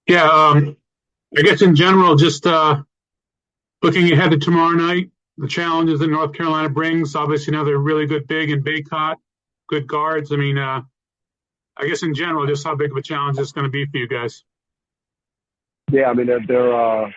Yeah, I guess in general, just looking ahead to tomorrow night, the challenges that North Carolina brings. Obviously, now they're really good, big and Baycott, good guards. I mean, I guess in general, just how big of a challenge it's going to be for you guys. Yeah, I mean they're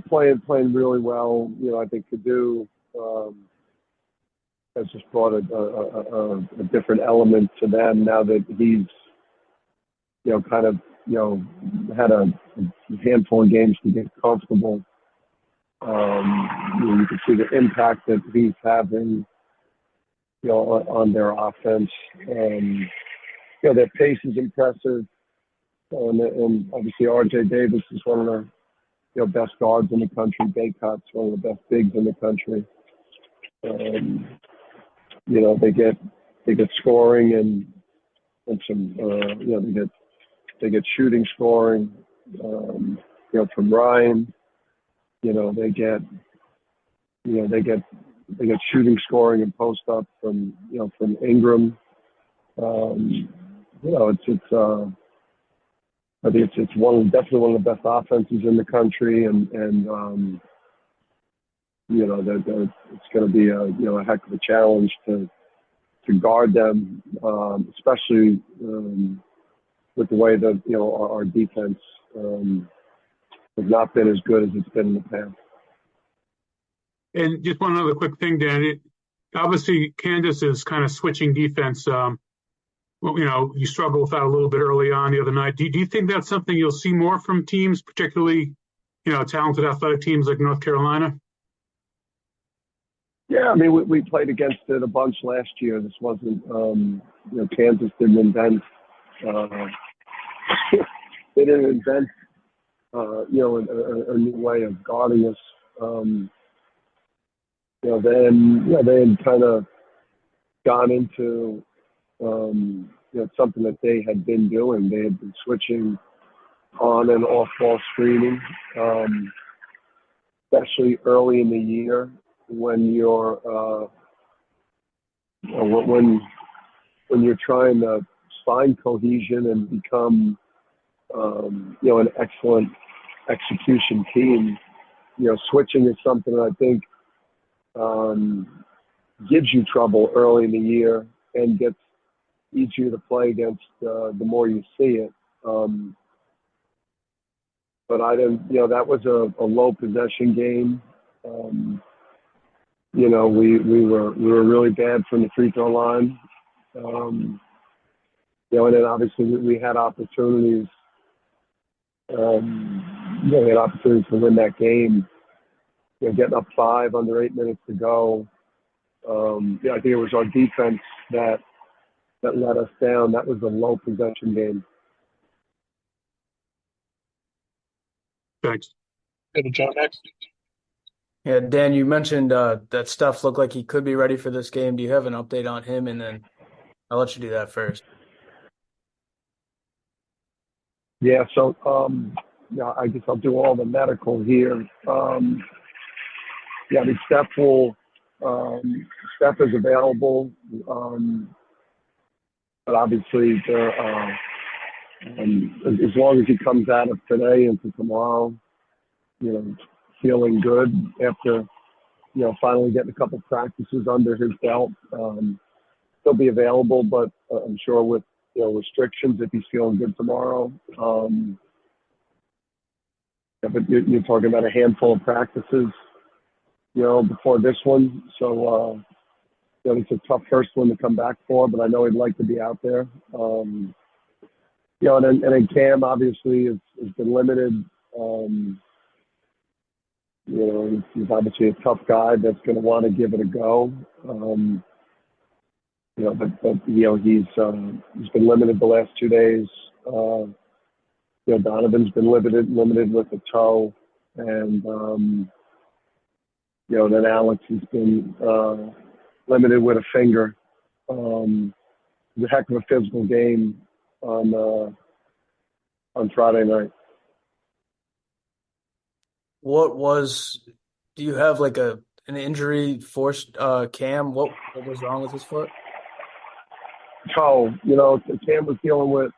playing really well. I think Cadeau has just brought a different element to them now that he's kind of had a handful of games to get comfortable. You can see the impact that he's having on their offense. Their pace is impressive, and obviously R.J. Davis is one of the best guards in the country. Baycott's one of the best bigs in the country. They get scoring and some they get shooting scoring from Ryan. They get shooting scoring and post up from Ingram. I think it's definitely one of the best offenses in the country, and it's going to be a heck of a challenge to guard them, especially with the way that our defense has not been as good as it's been in the past. And just one other quick thing, Dan. Obviously, Kansas is kind of switching defense. You struggled with that a little bit early on the other night. Do you think that's something you'll see more from teams, particularly, talented athletic teams like North Carolina? Yeah, I mean, we played against it a bunch last year. This wasn't, Kansas didn't invent, they didn't invent, a new way of guarding us. They had kind of gone into, something that they had been doing. They had been switching on and off ball screening, especially early in the year when you're when you're trying to find cohesion and become an excellent execution team. Switching is something that I think gives you trouble early in the year and gets easier to play against the more you see it. But I didn't, that was a low possession game. We were really bad from the free throw line. And then obviously we had opportunities. We had opportunities to win that game. Getting up 5 under 8 minutes to go. I think it was our defense that let us down. That was a low possession game. Thanks. John next. Yeah, Dan, you mentioned that Steph looked like he could be ready for this game. Do you have an update on him? And then I'll let you do that first. Yeah, so I guess I'll do all the medical here. I mean, Steph is available, but obviously as long as he comes out of today into tomorrow, feeling good after, finally getting a couple practices under his belt, he'll be available, but I'm sure with, restrictions if he's feeling good tomorrow. But you're talking about a handful of practices, before this one. So, it's a tough first one to come back for, but I know he'd like to be out there. And then Cam obviously has been limited. He's obviously a tough guy that's going to want to give it a go. But he's been limited the last 2 days. Donovan's been limited with the toe, and then Alex has been limited with a finger. It's a heck of a physical game on Friday night. Do you have like an injury forced Cam? What was wrong with his foot? Toe, Cam was dealing with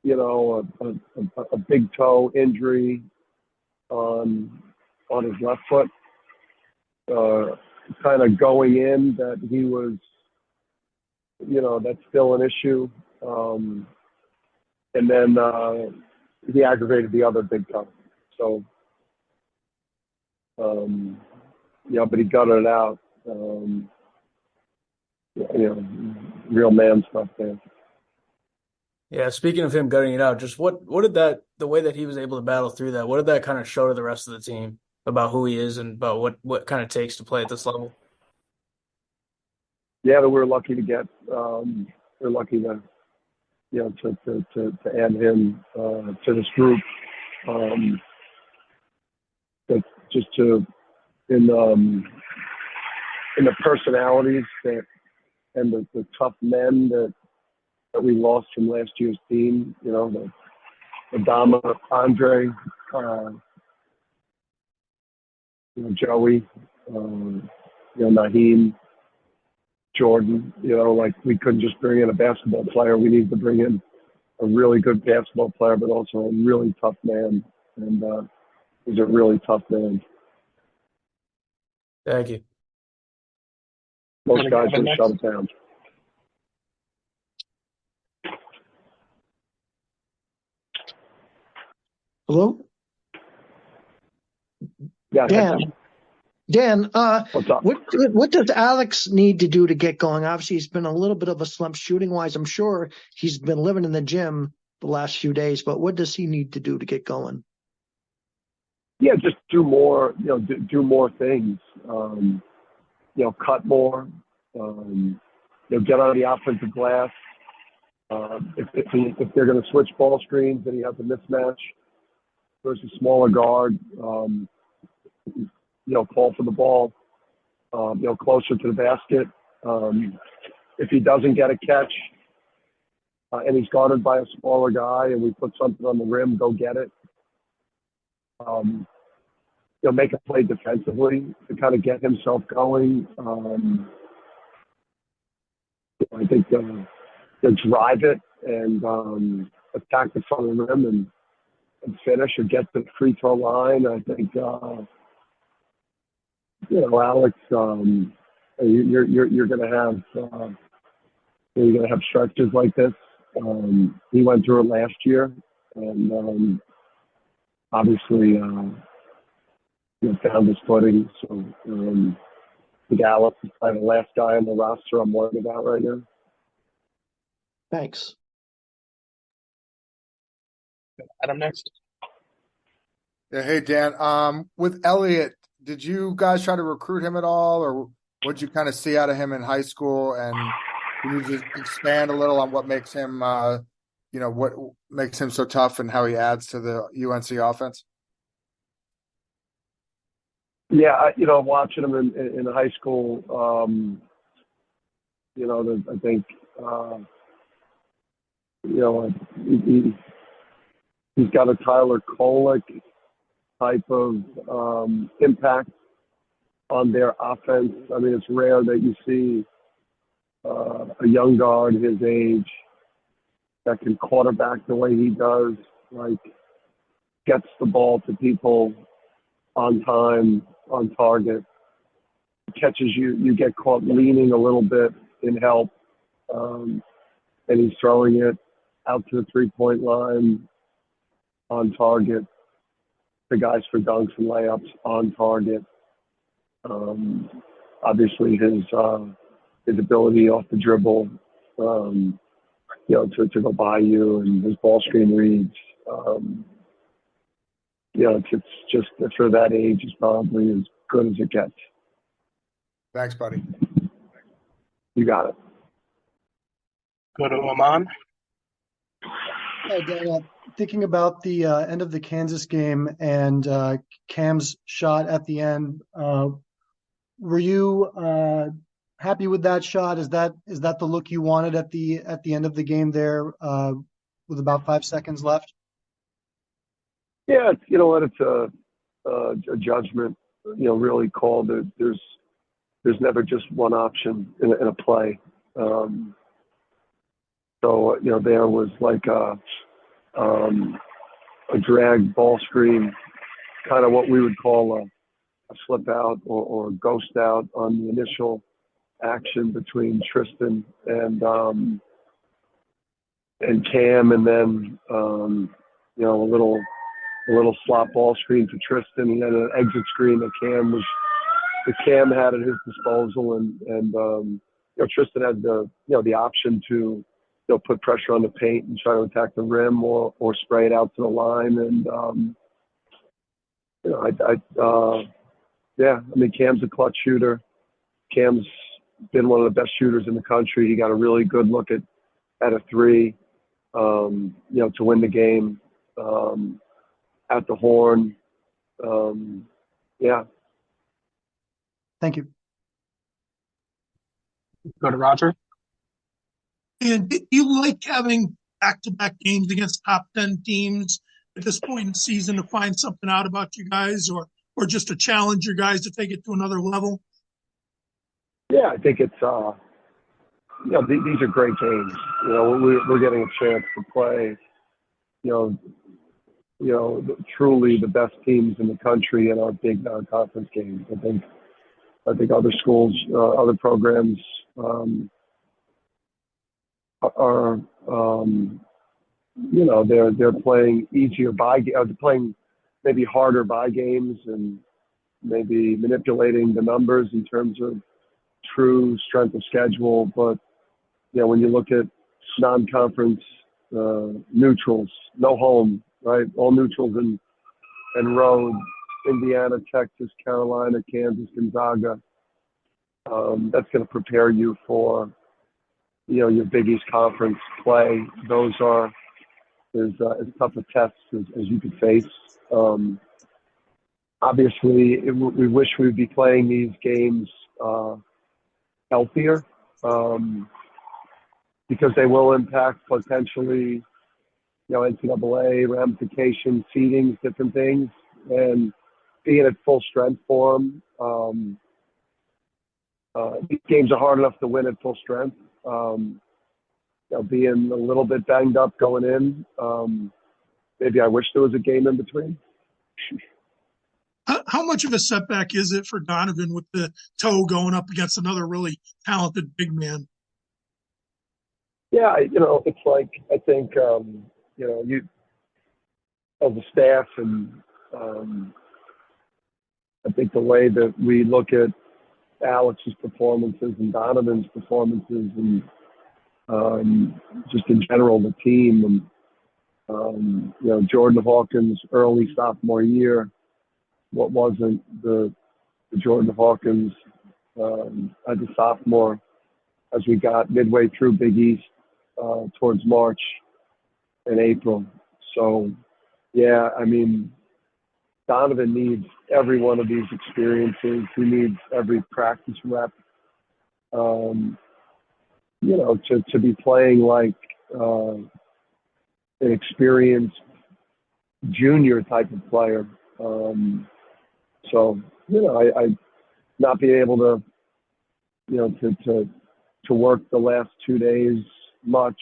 a big toe injury on his left foot. Kind of going in that he was, that's still an issue. And then he aggravated the other big toe. So, but he gutted it out. Real man stuff there. Yeah, speaking of him gutting it out, just what did the way that he was able to battle through that, what did that kind of show to the rest of the team about who he is and about what kind of takes to play at this level? Yeah, that we're lucky to get. We're lucky to, to add him to this group. But just in the personalities and the tough men that we lost from last year's team, the Adama, Andre, Joey, Naheem, Jordan, we couldn't just bring in a basketball player. We needed to bring in a really good basketball player, but also a really tough man. And he's a really tough man. Thank you. Most guys would shut it down. Hello? Yeah, Dan, what's up? what does Alex need to do to get going? Obviously, he's been a little bit of a slump shooting-wise. I'm sure he's been living in the gym the last few days, but what does he need to do to get going? Yeah, just do more, do more things. Cut more, get on the offensive glass. If they're going to switch ball screens and he has a mismatch versus smaller guard, call for the ball, closer to the basket. If he doesn't get a catch and he's guarded by a smaller guy and we put something on the rim, go get it. Make a play defensively to kind of get himself going. I think to drive it and attack the front of the rim and finish or get to the free throw line. I think Alex, you're gonna have stretches like this. He went through it last year, and obviously found his footing. So I think Alex is probably the last guy on the roster I'm worried about right now. Thanks. Adam next. Yeah, hey Dan. With Elliot, did you guys try to recruit him at all, or what'd you kind of see out of him in high school? And can you just expand a little on what makes him, what makes him so tough and how he adds to the UNC offense? Yeah, watching him in high school, I think, he's got a Tyler Kolek type of impact on their offense. I mean, it's rare that you see a young guard his age that can quarterback the way he does, gets the ball to people on time, on target, catches you get caught leaning a little bit in help, and he's throwing it out to the three-point line on target, the guys for dunks and layups on target. Obviously his ability off the dribble, to go by you, and his ball screen reads, it's just for that age is probably as good as it gets. Thanks, buddy. You got it. Go to Oman. Hi, Dan. Thinking about the end of the Kansas game and Cam's shot at the end, were you happy with that shot? Is that the look you wanted at the end of the game there with about 5 seconds left? Yeah, it's a judgment, really called. There's never just one option in a play. So, there was like a drag ball screen, kind of what we would call a slip out or a ghost out on the initial action between Tristan and Cam, and then a little slot ball screen for Tristan, and then an exit screen that Cam had at his disposal, and Tristan had the option to put pressure on the paint and try to attack the rim or spray it out to the line, and Cam's a clutch shooter. Cam's been one of the best shooters in the country. He got a really good look at a three, to win the game at the horn. Thank you. Go to Roger. And do you like having back-to-back games against top 10 teams at this point in the season to find something out about you guys, or just to challenge your guys to take it to another level? Yeah, I think it's these are great games. We're getting a chance to play truly the best teams in the country in our big non-conference games. I think other schools, other programs are they're playing easier playing maybe harder by games, and maybe manipulating the numbers in terms of true strength of schedule. But when you look at non-conference neutrals, no home, right? All neutrals and road: Indiana, Texas, Carolina, Kansas, Gonzaga. That's going to prepare you for your Big East Conference play. Those are as tough a test as you could face. Obviously, we wish we'd be playing these games healthier, because they will impact potentially, NCAA ramifications, seedings, different things, and being at full strength for them. These games are hard enough to win at full strength. Being a little bit banged up going in, maybe I wish there was a game in between. How much of a setback is it for Donovan with the toe going up against another really talented big man? Yeah, it's like, I think, you as a staff, and I think the way that we look at Alex's performances and Donovan's performances, and just in general the team, and Jordan Hawkins' early sophomore year, what wasn't the Jordan Hawkins as a sophomore, as we got midway through Big East towards March and April. So, yeah, Donovan needs every one of these experiences. He needs every practice rep, to be playing like an experienced junior type of player. So, I not being able to, to work the last 2 days much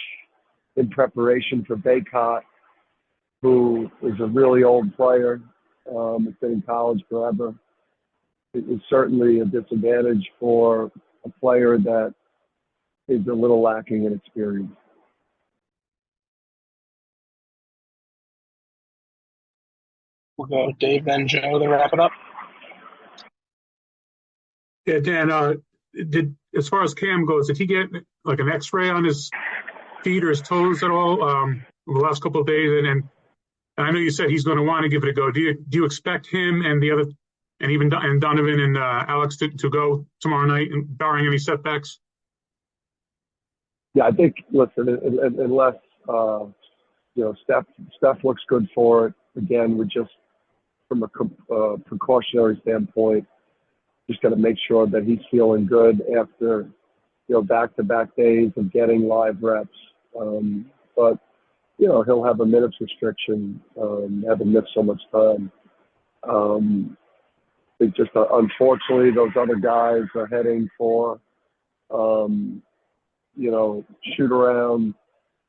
in preparation for Baycott, who is a really old player, has been in college forever. It is certainly a disadvantage for a player that is a little lacking in experience. We'll go Dave, then Joe to wrap it up. Yeah, Dan, as far as Cam goes, did he get like an X-ray on his feet or his toes at all the last couple of days? And I know you said he's going to want to give it a go. Do you expect him and the other, and even Donovan and Alex to go tomorrow night, barring any setbacks? Yeah, I think, listen, unless Steph looks good for it. Again, we're just, from a precautionary standpoint, just got to make sure that he's feeling good after back-to-back days of getting live reps. But he'll have a minutes restriction, having missed so much time. It's just unfortunately those other guys are heading for shoot around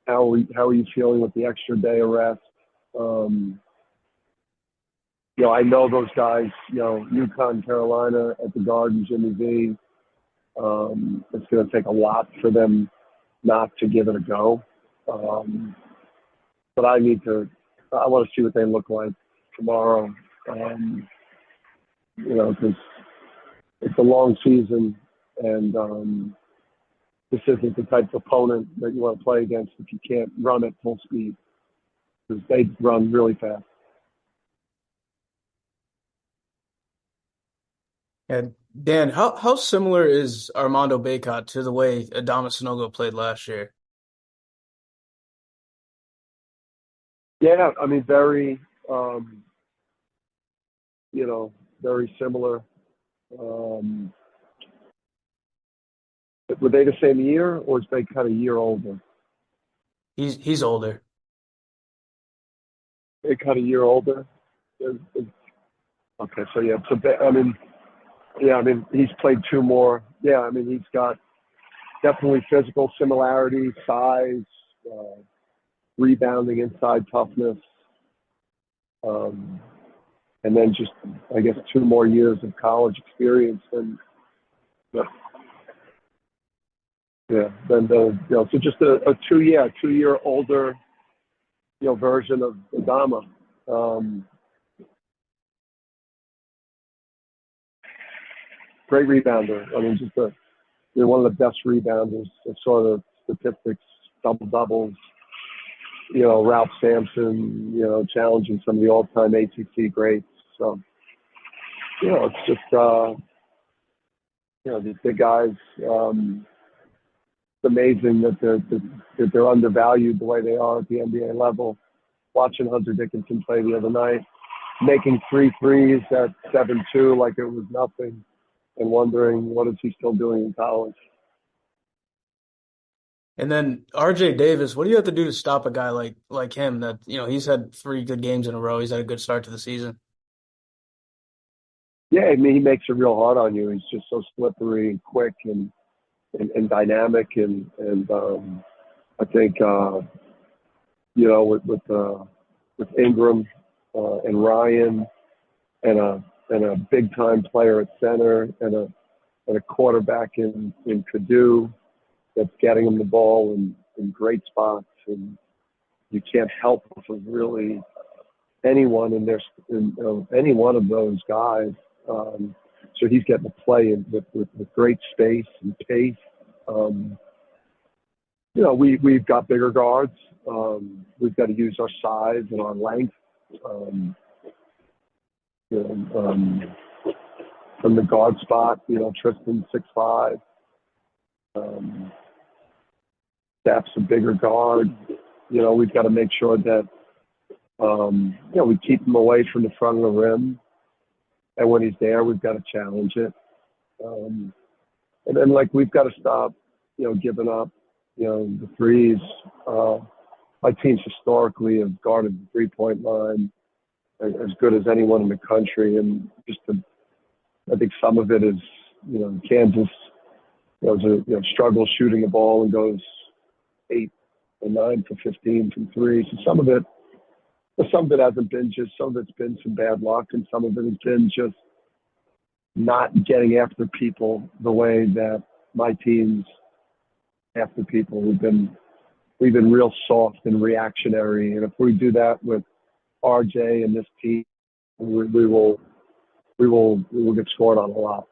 how are you feeling with the extra day of rest? I know those guys, UConn, Carolina at the Garden, Jimmy V. It's going to take a lot for them not to give it a go. But I want to see what they look like tomorrow. Because it's a long season, and this isn't the type of opponent that you want to play against if you can't run at full speed, because they run really fast. And Dan, how similar is Armando Bacot to the way Adama Sanogo played last year? Yeah, I mean, very, very similar. Were they the same year, or is they kind of a year older? He's older. They kind of a year older. Okay, so yeah, he's played two more. Yeah, I mean, he's got definitely physical similarity, size, rebounding, inside toughness, and then just, I guess, 2 more years of college experience. And so just a 2-year older, version of Adama. Great rebounder. I mean, just one of the best rebounders. I saw the statistics, double-doubles. Ralph Sampson, challenging some of the all-time ACC greats. So, it's just, these big guys, it's amazing that they're undervalued the way they are at the NBA level. Watching Hunter Dickinson play the other night, making 3 threes at 7'2" like it was nothing, and wondering what is he still doing in college. And then RJ Davis, what do you have to do to stop a guy like him that, he's had 3 good games in a row. He's had a good start to the season. Yeah, I mean, he makes it real hard on you. He's just so slippery and quick and dynamic. And I think, with Ingram and Ryan and a big time player at center and a quarterback in Cadeau that's getting him the ball in great spots, and you can't help with really anyone any one of those guys. So he's getting to play with great space and pace. We've got bigger guards. We've got to use our size and our length. From the guard spot, Tristan 6'5". Staff's a bigger guard. We've got to make sure that we keep him away from the front of the rim. And when he's there, we've got to challenge it. And then, we've got to stop, giving up, the threes. My teams historically have guarded the three-point line as good as anyone in the country. And I think some of it is, Kansas, struggles shooting the ball and goes 8 or 9 for 15 from 3. So some of it hasn't been just, some of it's been some bad luck, and some of it has been just not getting after people the way that my teams after people. We've been real soft and reactionary, and if we do that with RJ and this team, we will get scored on a lot.